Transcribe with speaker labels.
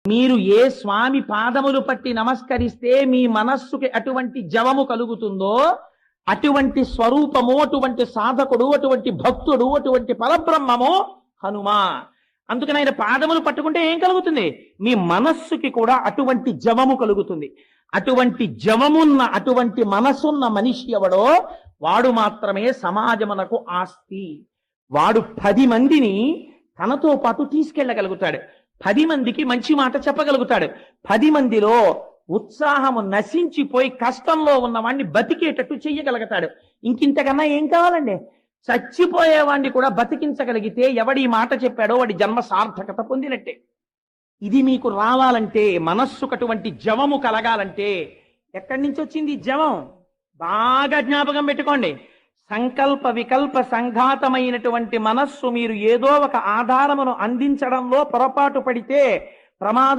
Speaker 1: మీరు ఏ స్వామి పాదములు పట్టి నమస్కరిస్తే మీ మనస్సుకి అటువంటి జవము కలుగుతుందో, అటువంటి స్వరూపము, అటువంటి సాధకుడు, అటువంటి భక్తుడు, అటువంటి పరబ్రహ్మము హనుమా. అందుకని ఆయన పాదములు పట్టుకుంటే ఏం కలుగుతుంది? మీ మనస్సుకి కూడా అటువంటి జవము కలుగుతుంది. అటువంటి జవమున్న, అటువంటి మనసున్న మనిషి ఎవడో వాడు మాత్రమే సమాజమునకు ఆస్తి. వాడు 10 మందిని తనతో పాటు తీసుకెళ్ళగలుగుతాడు. 10 మందికి మంచి మాట చెప్పగలుగుతాడు. 10 మందిలో ఉత్సాహము నశించిపోయి కష్టంలో ఉన్నవాడిని బతికేటట్టు చెయ్యగలుగుతాడు. ఇంకింతకన్నా ఏం కావాలండి? చచ్చిపోయేవాడిని కూడా బతికించగలిగితే ఎవడి మాట చెప్పాడో వాడి జన్మ సార్థకత పొందినట్టే. ఇది మీకు రావాలంటే, మనస్సుకు అటువంటి జవము కలగాలంటే ఎక్కడి నుంచి వచ్చింది జవం? బాగా జ్ఞాపకం పెట్టుకోండి. సంకల్ప వికల్ప సంఘాతమైనటువంటి మనస్సు మీరు ఏదో ఒక ఆధారమును అందించడంలో పొరపాటు పడితే ప్రమాదం